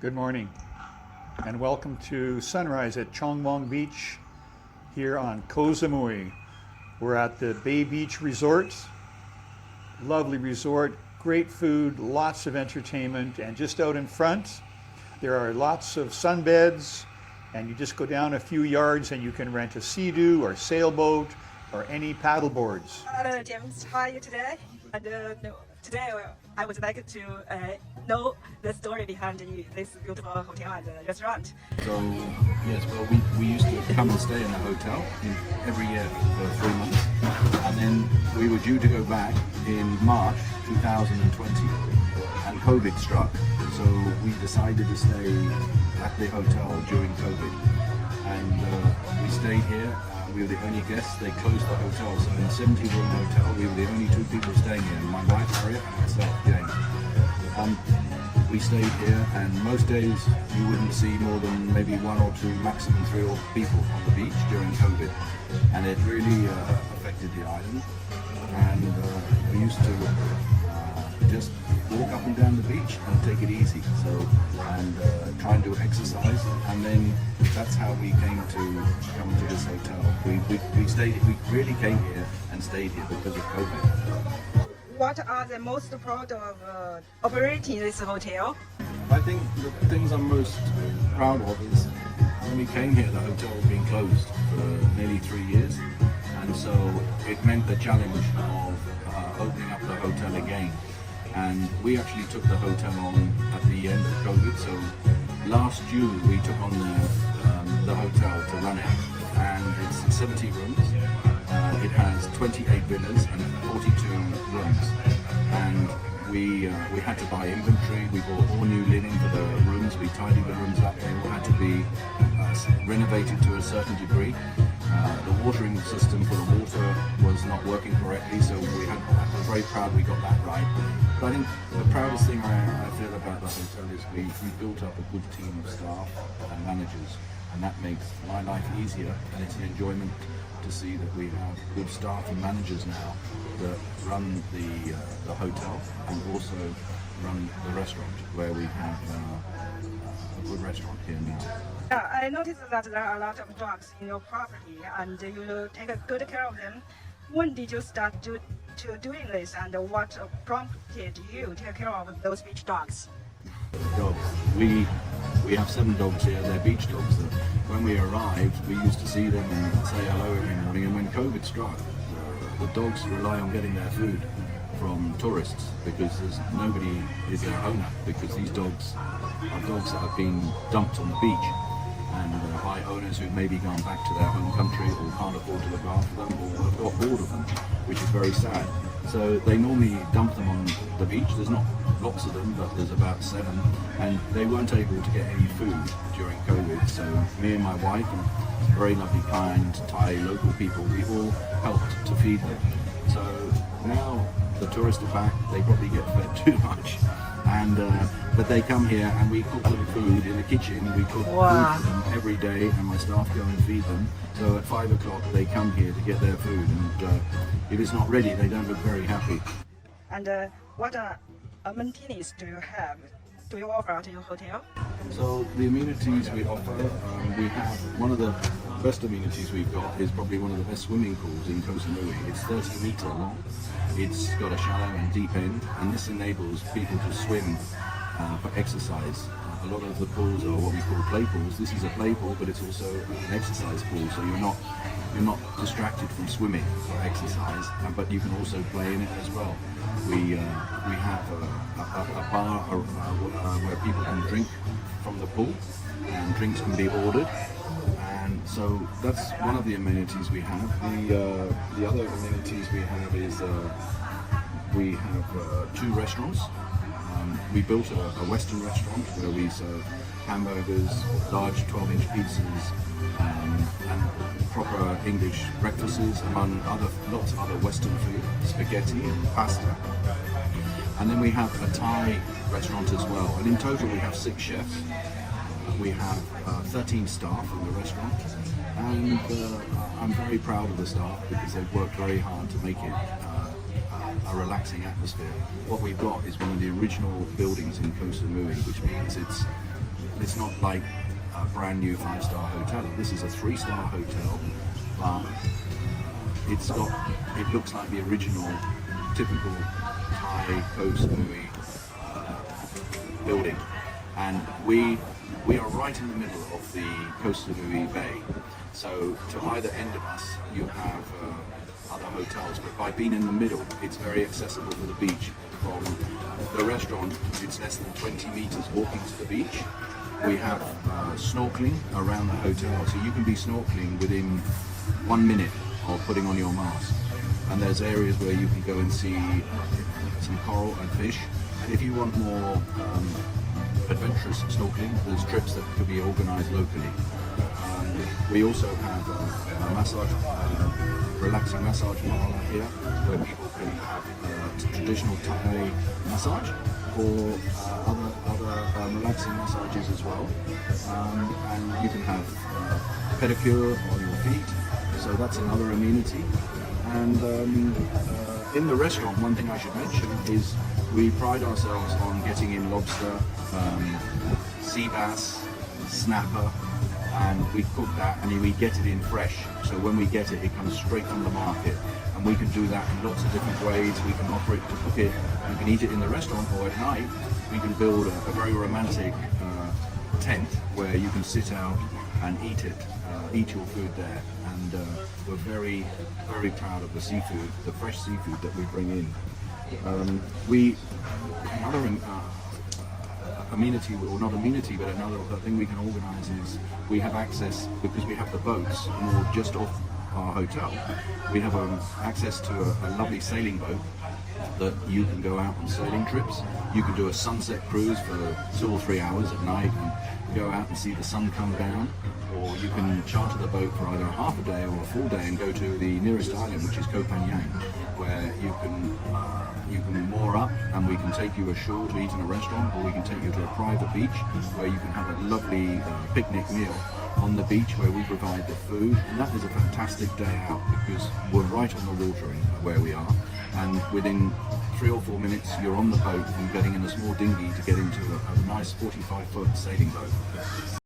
Good morning and welcome to sunrise at Chong Wong Beach here on Koh Samui. We're at the Bay Beach Resort. Lovely resort, great food, lots of entertainment, and just out in front there are lots of sunbeds, and you just go down a few yards and you can rent a sea-doo or sailboat or any paddle boards. James, how are you today? And no, today I would like to know the story behind this beautiful hotel and restaurant. So, yes, well, we used to come and stay in a hotel every year for 3 months. And then we were due to go back in March 2020, and COVID struck. So we decided to stay at the hotel during COVID. And we stayed here. We were the only guests. They closed the hotel. So in a 70-room hotel, we were the only 2 people staying here. My wife, Harriet, and myself, Jane. We stayed here, and most days you wouldn't see more than maybe 1 or 2, maximum 3 or 4 people on the beach during COVID, and it really affected the island. And we used to just walk up and down the beach and take it easy. So and try and do exercise, and then that's how we came to come to this hotel. We stayed. We really came here and stayed here because of COVID. What are the most proud of operating this hotel? I think the things I'm most proud of is when we came here, the hotel had been closed for nearly 3 years, and so it meant the challenge of opening up the hotel again. And we actually took the hotel on at the end of COVID. So last June we took on the hotel to run it, and it's 70 rooms. It has 28 villas and 42 rooms, and we had to buy inventory. We bought all new linen for the rooms. We tidied the rooms up. They all had to be renovated to a certain degree. The watering system for the water was not working correctly, so I'm very proud we got that right. But I think the proudest thing I feel about the hotel is we built up a good team of staff and managers, and that makes my life easier, and it's an enjoyment to see that we have good staff and managers now that run the hotel and also run the restaurant, where we have a good restaurant here now. I noticed that there are a lot of dogs in your property, and you take good care of them. When did you start to doing this, and what prompted you to take care of those beach dogs? Dogs. We have 7 dogs here. They're beach dogs. When we arrived, we used to see them and say hello every morning. And when COVID struck, the dogs rely on getting their food from tourists, because nobody is their owner, because these dogs are dogs that have been dumped on the beach, and by owners who've maybe gone back to their home country or can't afford to look after them, or have got bored of them, which is very sad. So they normally dump them on the beach. There's not lots of them, but there's about 7, and they weren't able to get any food during COVID. So me and my wife and very lovely, kind Thai local people, we all helped to feed them. So now the tourists are back. They probably get fed too much, and but they come here and we cook them food in the kitchen. We cook food for them every day, and my staff go and feed them. So at 5 o'clock they come here to get their food, and if it's not ready, they don't look very happy. And what amenities do you have? Do you offer at your hotel? So the amenities we offer, we have one of the best amenities we've got is probably one of the best swimming pools in Koh Samui. It's 30 metre long. It's got a shallow and deep end, and this enables people to swim for exercise. A lot of the pools are what we call play pools. This is a play pool, but it's also an exercise pool, so you're not distracted from swimming for exercise, but you can also play in it as well. We have a bar where people can drink from the pool, and drinks can be ordered. And so that's one of the amenities we have. The other amenities we have is we have 2 restaurants. We built a Western restaurant where we serve hamburgers, large 12-inch pizzas, and proper English breakfasts, among lots of other Western food, spaghetti and pasta. And then we have a Thai restaurant as well. And in total we have 6 chefs. We have 13 staff in the restaurant, and I'm very proud of the staff because they've worked very hard to make it a relaxing atmosphere. What we've got is one of the original buildings in Koh Samui, which means it's It's not like a brand new 5-star hotel. This is a 3-star hotel, but it looks like the original, typical Thai Koh Samui building, and we are right in the middle of the Koh Samui Bay. So to either end of us, you have other hotels, but by being in the middle, it's very accessible to the beach. From the restaurant, it's less than 20 meters walking to the beach. We have snorkeling around the hotel, so you can be snorkeling within 1 minute of putting on your mask. And there's areas where you can go and see some coral and fish. And if you want more adventurous snorkeling, there's trips that could be organized locally. We also have a massage, relaxing massage parlor here, where people can have traditional Thai massage or other relaxing massages as well. And you can have pedicure on your feet, so that's another amenity. And in the restaurant, one thing I should mention is we pride ourselves on getting in lobster, sea bass, snapper, and we cook that and we get it in fresh. So when we get it, it comes straight from the market, and we can do that in lots of different ways. We can offer it to cook it, you can eat it in the restaurant, or at night we can build a very romantic tent where you can sit out and eat it, eat your food there. And we're very, very proud of the seafood, the fresh seafood that we bring in. Another amenity, or not amenity, but another thing we can organise is we have access, because we have the boats more just off our hotel. We have access to a lovely sailing boat that you can go out on sailing trips. You can do a sunset cruise for 2 or 3 hours at night and go out and see the sun come down, or you can charter the boat for either half a day or a full day and go to the nearest island, which is Koh Phangan, where you can moor up and we can take you ashore to eat in a restaurant, or we can take you to a private beach where you can have a lovely picnic meal on the beach where we provide the food. And that is a fantastic day out because we're right on the water where we are, and within 3 or 4 minutes you're on the boat and getting in a small dinghy to get into a nice 45-foot sailing boat.